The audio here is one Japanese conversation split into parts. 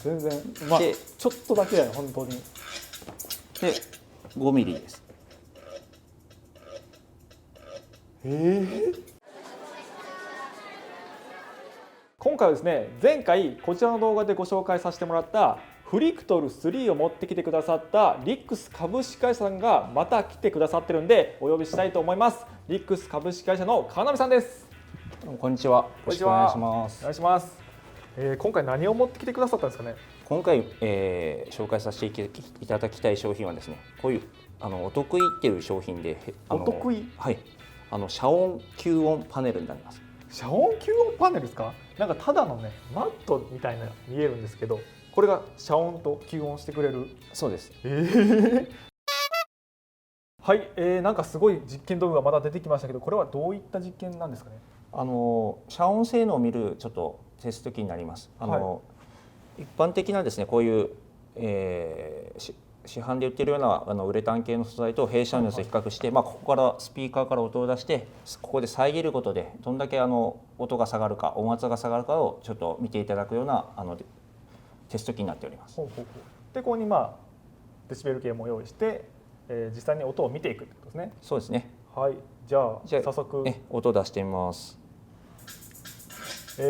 全然まあでちょっとだけだよ本当に。で5ミリです。今回はですね、前回こちらの動画でご紹介させてもらったフリクトル3を持ってきてくださったリックス株式会社さんがまた来てくださってるんでお呼びしたいと思います。リックス株式会社の川波さんです。こんにちは。よろしくお願いします。お願いします。今回何を持ってきてくださったんですかね。今回、紹介させていただきたい商品はですね、こういうお得意っていう商品で、お得意、はい、遮音吸音パネルになります。遮音吸音パネルですか。なんかただのねマットみたいな見えるんですけど、これが遮音と吸音してくれる。そうです。はい、なんかすごい実験道具がまた出てきましたけど、これはどういった実験なんですかね。遮音性能を見るちょっとテスト機になります。一般的なですね、こういう、市販で売っているようなウレタン系の素材と弊社のやつを比較して、ここからスピーカーから音を出して、ここで遮ることでどんだけ音が下がるか、音圧が下がるかをちょっと見ていただくようなテスト機になっております。で、ここにデシベル計も用意して、実際に音を見ていくってことですね。そうですね。はい、じゃあ早速音を出してみます。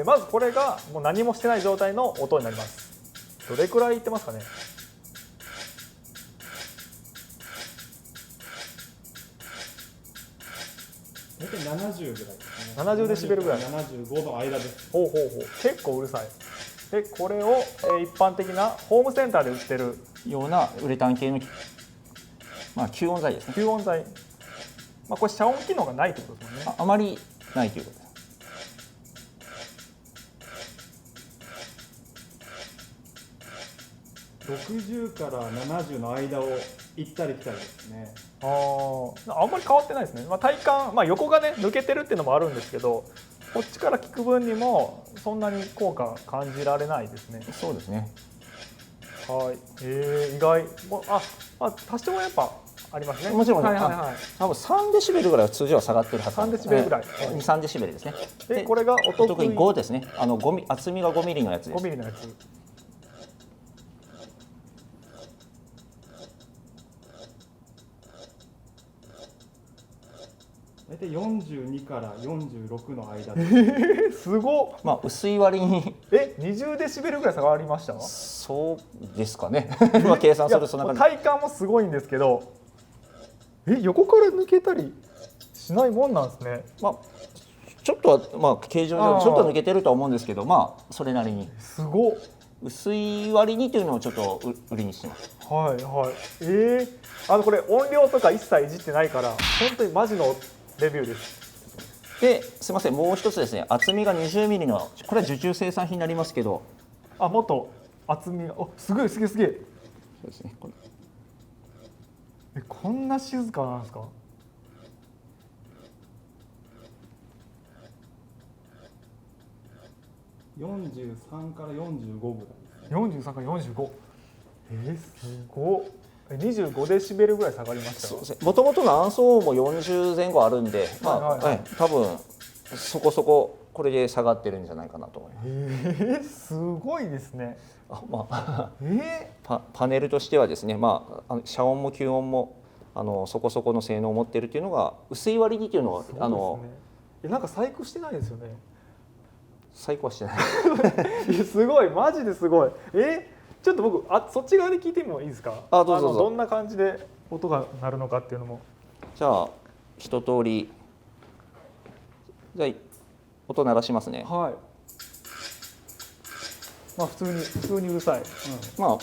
まずこれがもう何もしてない状態の音になります。どれくらいいってますかね。大体70ぐらいですね。70デシベルぐらい。75の間です。結構うるさい。でこれを一般的なホームセンターで売ってるようなウレタン系の吸音材ですね。吸音材。これ遮音機能がないということですもんね。あまりないということです。60から70の間を行ったり来たりですね。あんまり変わってないですね。体感、横がね抜けてるっていうのもあるんですけど、こっちから聞く分にもそんなに効果感じられないですね。そうですね。はい。意外。多少はやっぱありますね。もちろん、多分3デシベルぐらいは通常は下がってるはず。3デシベルぐらい。2、3デシベルですね。でこれがお得意5ですね。厚みが5ミリのやつです。5ミリのやつ。大体42から46の間です。すごっ。薄い割に20デシベルぐらい下がりました。そうですかね。今計算するとそんな感じ。体感もすごいんですけど、横から抜けたりしないもんなんですね。ちょっとは形状上ちょっと抜けてるとは思うんですけど、それなりに。すごっ。薄い割にというのをちょっと売りにしてます。はいはい。これ音量とか一切いじってないから本当にマジのレビューです。すみません、もう一つですね、厚みが20ミリのこれは受注生産品になりますけど、もっと厚みがすげえ。そうですね。こんな静かなんですか。43から45ぐらい。43から45。すごっ。25デシベルぐらい下がりました。そうですね。もともとの暗騒音も40前後あるんで、多分そこそここれで下がってるんじゃないかなと思います。すごいですね。パネルとしてはですね、遮音も吸音もそこそこの性能を持っているというのが薄い割にというのはなんか細工してないですよね。細工はしてない。すごい、マジですごい。ちょっと僕そっち側で聞いてもいいですか。どうぞ。どんな感じで音が鳴るのかっていうのも。じゃあ一通りじゃあ音鳴らしますね。はい。普通にうるさい。も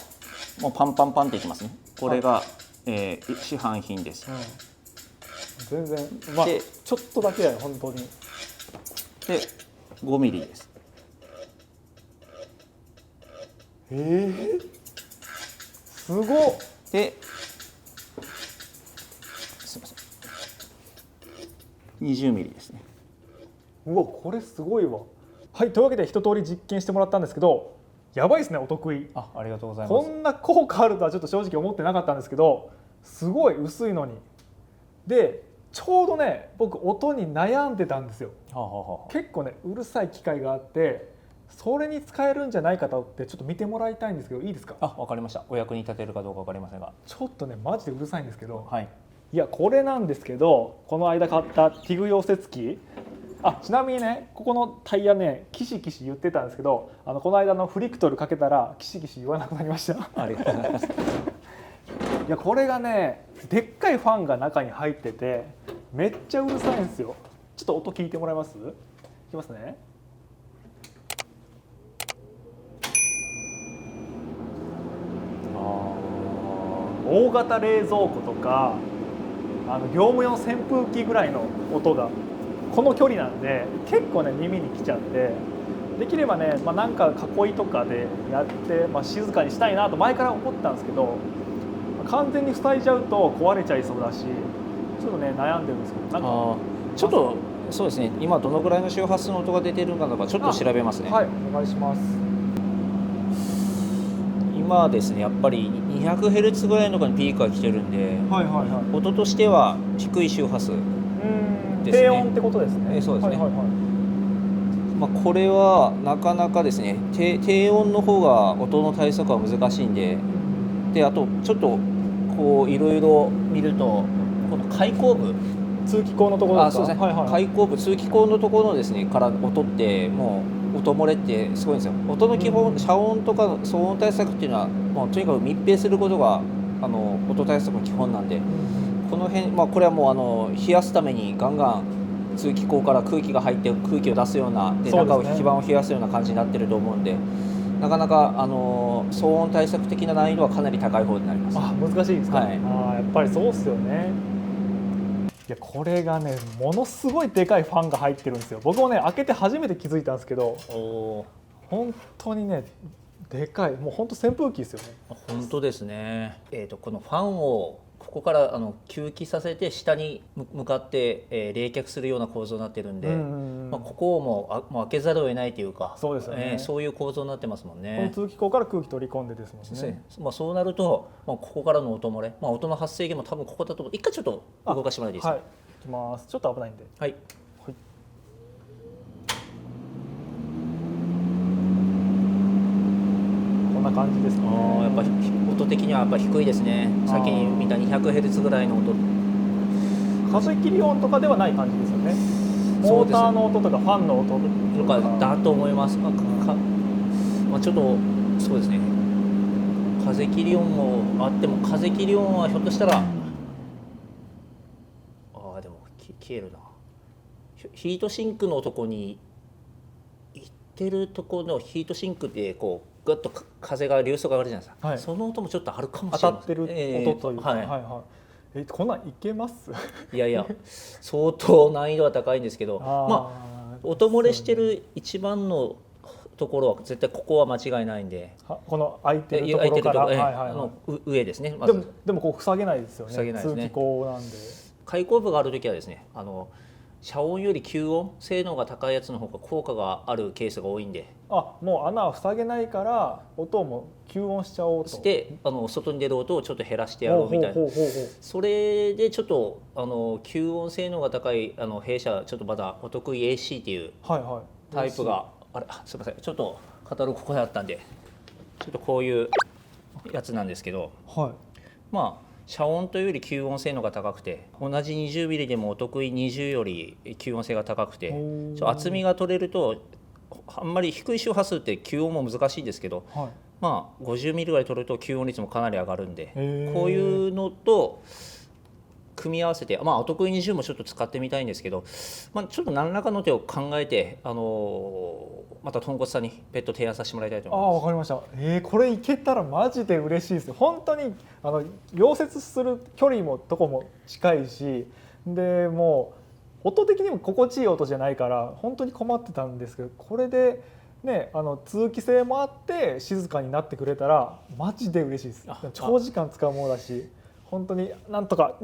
うパンパンパンっていきますね。これが、市販品です。全然ちょっとだけだよ本当に。で5ミリです。すごっ。すみません。20ミリですね。これすごいわ。はい、というわけで一通り実験してもらったんですけど、やばいですね、お得意。ありがとうございます。こんな効果あるとはちょっと正直思ってなかったんですけど、すごい薄いのに。でちょうどね僕音に悩んでたんですよ。結構ねうるさい機械があって、それに使えるんじゃないかとってちょっと見てもらいたいんですけどいいですか？あ、わかりました。お役に立てるかどうかわかりませんが、ちょっとねマジでうるさいんですけど、はい。いやこれなんですけど、この間買ったティグ溶接機、ちなみにねここのタイヤねキシキシ言ってたんですけど、この間のフリクトルかけたらキシキシ言わなくなりました。ありがとうございます。いやこれがねでっかいファンが中に入っててめっちゃうるさいんですよ。ちょっと音聞いてもらえます？いきますね。大型冷蔵庫とか業務用扇風機ぐらいの音がこの距離なんで結構ね耳にきちゃって、できればね、なんか囲いとかでやって、静かにしたいなと前から思ったんですけど、完全に塞いじゃうと壊れちゃいそうだし、ちょっとね悩んでるんですけど、なんかちょっとそうですね。今どのぐらいの周波数の音が出てるのかとかちょっと調べますね。はい、お願いします。今ですね、やっぱり 200Hz ぐらいのところにピークが来てるんで、はいはいはい。音としては低い周波数。ですね低音ってことですね。そうですね。はいはいはい。これはなかなかですね、低音の方が音の対策は難しいんで、あとちょっとこういろいろ見ると、この開口部、通気口のところですか？そうですね、はいはいはい。開口部、通気口のところのですねから音ってもう音漏れってすごいんですよ。音の基本、遮音とか騒音対策っていうのはもうとにかく密閉することが音対策の基本なんで、この辺、これはもう冷やすためにガンガン通気口から空気が入って空気を出すようなで、中を基板を冷やすような感じになってると思うんで、なかなか騒音対策的な難易度はかなり高い方になります。難しいですか？はい、やっぱりそうっすよね。いやこれがねものすごいでかいファンが入ってるんですよ。僕もね開けて初めて気づいたんですけど、本当にねでかい、もう本当扇風機ですよね。本当ですね。このファンをここから吸気させて下に向かって、冷却するような構造になってるんで、ここをもう開けざるを得ないというか、そうですよね。そういう構造になってますもんね。この通気口から空気取り込んでですもんね。そうなると、ここからの音漏れ、音の発生源も多分ここだと思う。一回ちょっと動かしてもらっていいですか？はい、いきます。ちょっと危ないんで。はい。こんな感じですかね。やっぱ音的にはやっぱ低いですね。さっき見た 200Hz ぐらいの音。風切り音とかではない感じですよね。モーターの音とかファンの音とかだと思います。ちょっとそうですね。風切り音もあっても、風切り音はひょっとしたらでも消えるな。ヒートシンクのとこに行ってるところのヒートシンクでこうグッと風が流速が上がるじゃないですか、はい、その音もちょっとあるかもしれない。当たってる音というか、こんなんいけます？いやいや相当難易度は高いんですけど、音漏れしてる一番のところは絶対ここは間違いないんで、この空いてるところから上ですね。でもこう塞げないですよね。塞げないですね。通気口なんで。開口部があるときはですね、遮音より吸音性能が高いやつの方が効果があるケースが多いんで、もう穴を塞げないから音も吸音しちゃおうとして外に出る音をちょっと減らしてやろうみたいな。それでちょっと吸音性能が高い弊社ちょっとまだお得意 AC っていうタイプが、すみません、ちょっとカタログここにあったんで、ちょっとこういうやつなんですけど、遮音というより吸音性能が高くて、同じ 20mm でもお得意20より吸音性が高くて、厚みが取れるとあんまり低い周波数って吸音も難しいんですけど、50mm ぐらい取ると吸音率もかなり上がるんで、こういうのと組み合わせて、お得意20もちょっと使ってみたいんですけど、ちょっと何らかの手を考えて、また豚骨さんに別途提案させてもらいたいと思います。わかりました。これいけたらマジで嬉しいですよ。本当に溶接する距離もとこも近いし、でもう音的にも心地いい音じゃないから本当に困ってたんですけど、これでね通気性もあって静かになってくれたらマジで嬉しいです。長時間使うものだし。本当になんとか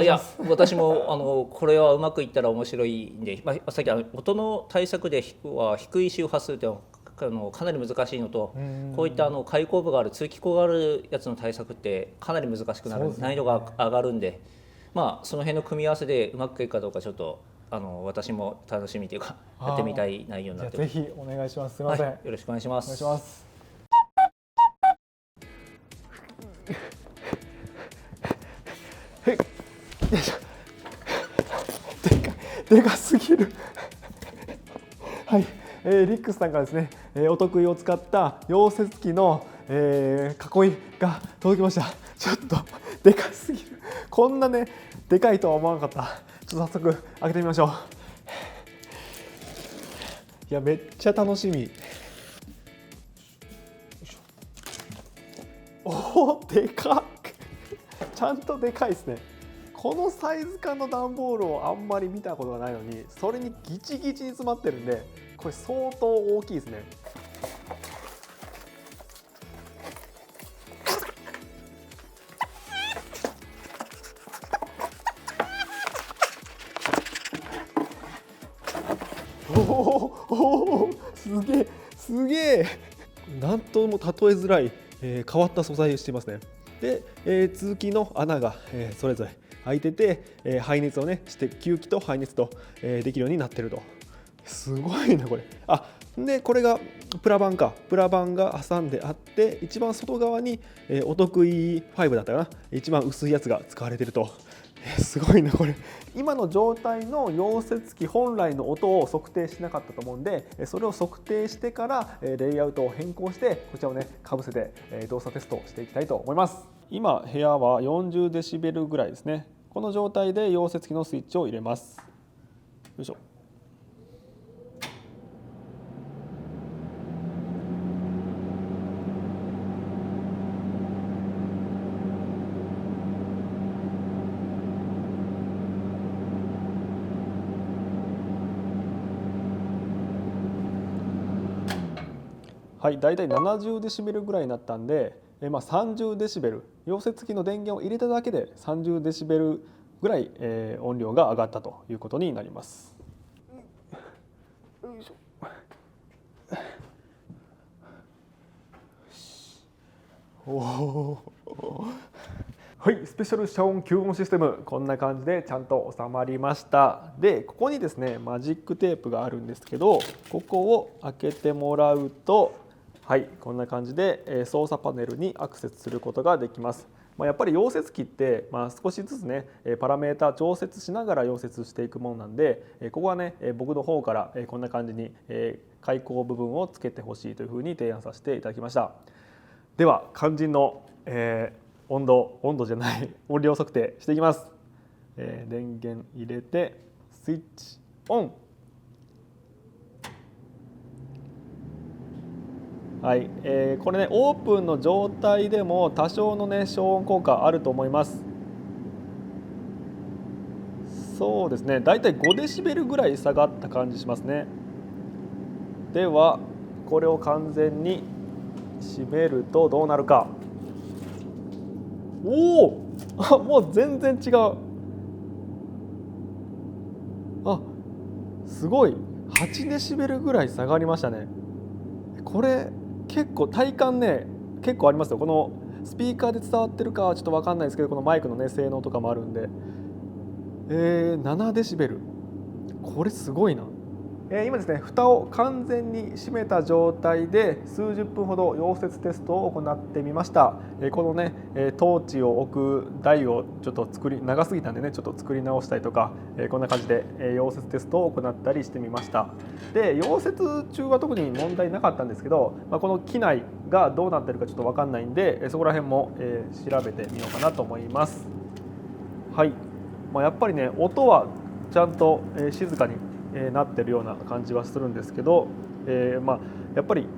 いや私もこれはうまくいったら面白いんで、さっき音の対策で低い周波数ってかなり難しいのと、こういった開口部がある通気口があるやつの対策ってかなり難しくなる、難易度が上がるんで、その辺の組み合わせでうまくいくかどうかちょっと私も楽しみというかやってみたい内容になってます。ぜひお願いします。すみません、はい、よろしくお願いしまお願いしす。ます。はい、よいしょ。でかすぎる。はい、リックスさんからですね、お得意を使った溶接機の、囲いが届きました。ちょっとでかすぎる。こんなねでかいとは思わなかった。ちょっと早速開けてみましょう。いやめっちゃ楽しみ。おお、でかっ。ちゃんとでかいですね。このサイズ感の段ボールをあんまり見たことがないのに、それにギチギチに詰まってるんで、これ相当大きいですね。おお、すげえすげえ。なんとも例えづらい、変わった素材をしていますね。で、通気の穴が、それぞれ開いてて、排熱をねして吸気と排熱と、できるようになってると。すごいなこれ。あでこれがプラ板か。プラ板が挟んであって、一番外側に、お得意5だったかな、一番薄いやつが使われてると。すごいなこれ。今の状態の溶接機本来の音を測定しなかったと思うんで、それを測定してからレイアウトを変更して、こちらをねかぶせて動作テストをしていきたいと思います。今部屋は40デシベルぐらいですね。この状態で溶接機のスイッチを入れます。よいしょ。はい、だいたい70デシベルぐらいになったんで、30デシベル、溶接機の電源を入れただけで30デシベルぐらい、音量が上がったということになります。よいしょ。おお。はい、スペシャル遮音吸音システム、こんな感じでちゃんと収まりました。でここにですねマジックテープがあるんですけど、ここを開けてもらうと、はい、こんな感じで操作パネルにアクセスすることができます。やっぱり溶接機って、少しずつねパラメータ調節しながら溶接していくものなんで、ここはね僕の方からこんな感じに開口部分をつけてほしいというふうに提案させていただきました。では肝心の、温度じゃない音量測定していきます。電源入れてスイッチオン。はい、これねオープンの状態でも多少のね消音効果あると思います。そうですね、だいたい5デシベルぐらい下がった感じしますね。ではこれを完全に閉めるとどうなるか。おお、あ、もう全然違う。あ、すごい8デシベルぐらい下がりましたね。これ結構体感ね結構ありますよ。このスピーカーで伝わってるかはちょっと分かんないですけど、このマイクのね性能とかもあるんで、7デシベル、これすごいな。今ですね蓋を完全に閉めた状態で数十分ほど溶接テストを行ってみました。このねトーチを置く台をちょっと長すぎたんでねちょっと作り直したりとか、こんな感じで溶接テストを行ったりしてみました。で溶接中は特に問題なかったんですけど、この機内がどうなってるかちょっと分かんないんで、そこら辺も調べてみようかなと思います。はい、やっぱりね音はちゃんと静かになってるような感じはするんですけど、やっぱり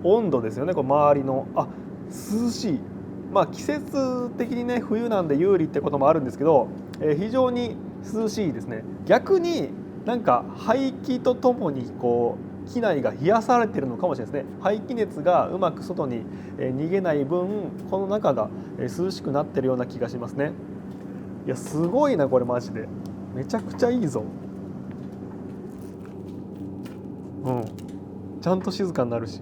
温度ですよね。こう周りの涼しい、季節的にね冬なんで有利ってこともあるんですけど、非常に涼しいですね。逆になんか排気とともにこう機内が冷やされてるのかもしれないですね。排気熱がうまく外に逃げない分、この中が涼しくなってるような気がしますね。いやすごいなこれマジでめちゃくちゃいいぞ。ちゃんと静かになるし。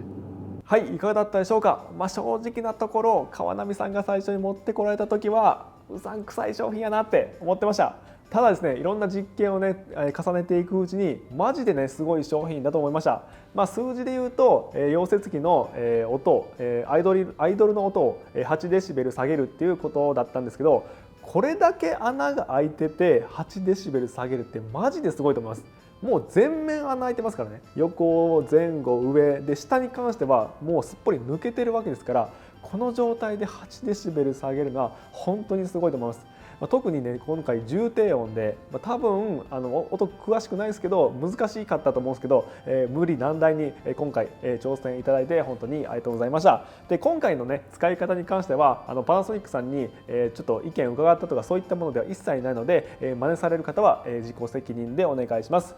はい、いかがだったでしょうか。正直なところ川波さんが最初に持ってこられた時はうさんくさい商品やなって思ってました。ただですね、いろんな実験をね重ねていくうちにマジでねすごい商品だと思いました。数字で言うと、溶接機の音、アイドルの音を8デシベル下げるっていうことだったんですけど、これだけ穴が開いてて8デシベル下げるってマジですごいと思います。もう全面穴開いてますからね、横前後上で下に関してはもうすっぽり抜けてるわけですから、この状態で8デシベル下げるのは本当にすごいと思います。特にね今回重低音で、多分音詳しくないですけど難しかったと思うんですけど、無理難題に今回挑戦いただいて本当にありがとうございました。で今回のね使い方に関してはパナソニックさんにちょっと意見を伺ったとかそういったものでは一切ないので、真似される方は自己責任でお願いします。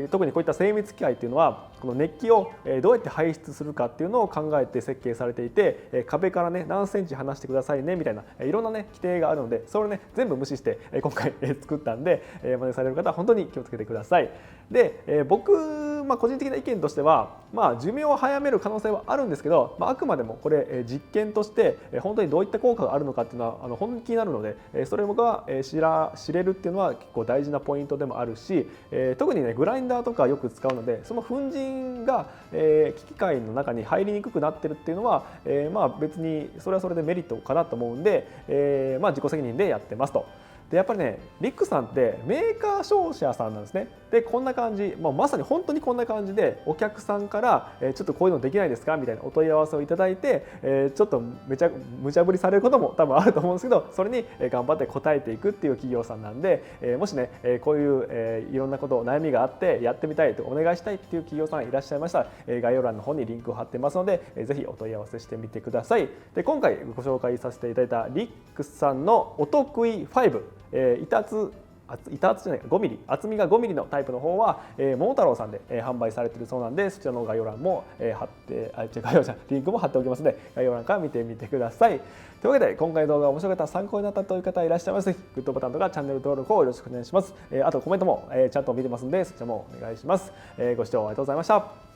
特にこういった精密機械っていうのはこの熱気をどうやって排出するかっていうのを考えて設計されていて、壁からね何センチ離してくださいねみたいないろんなね規定があるので、それをね全部無視して今回作ったんで、真似される方は本当に気をつけてください。で、僕、個人的な意見としては、寿命を早める可能性はあるんですけど、あくまでもこれ実験として本当にどういった効果があるのかっていうのは本気になるので、それが知れるっていうのは結構大事なポイントでもあるし、特にねグラインダーとかよく使うので、その粉塵が機械の中に入りにくくなってるっていうのは、別にそれはそれでメリットかなと思うんで、自己責任でやってますと。でやっぱりねリックさんってメーカー商社さんなんですね。でこんな感じ、まさに本当にこんな感じでお客さんからちょっとこういうのできないですかみたいなお問い合わせをいただいて、ちょっと無茶ぶりされることも多分あると思うんですけど、それに頑張って答えていくっていう企業さんなんで、もしねこういういろんなこと悩みがあってやってみたいとお願いしたいっていう企業さんいらっしゃいましたら、概要欄の方にリンクを貼ってますので、ぜひお問い合わせしてみてください。で今回ご紹介させていただいたリックさんのお得意5、板厚じゃない5ミリ厚みが5ミリのタイプの方は、桃太郎さんで、販売されているそうなんで、そちらの概要欄も、貼ってリンクも貼っておきますので、概要欄から見てみてください。というわけで今回の動画が面白かった参考になったという方いらっしゃいましたら、グッドボタンとかチャンネル登録をよろしくお願いします。あとコメントも、ちゃんと見てますのでそちらもお願いします。ご視聴ありがとうございました。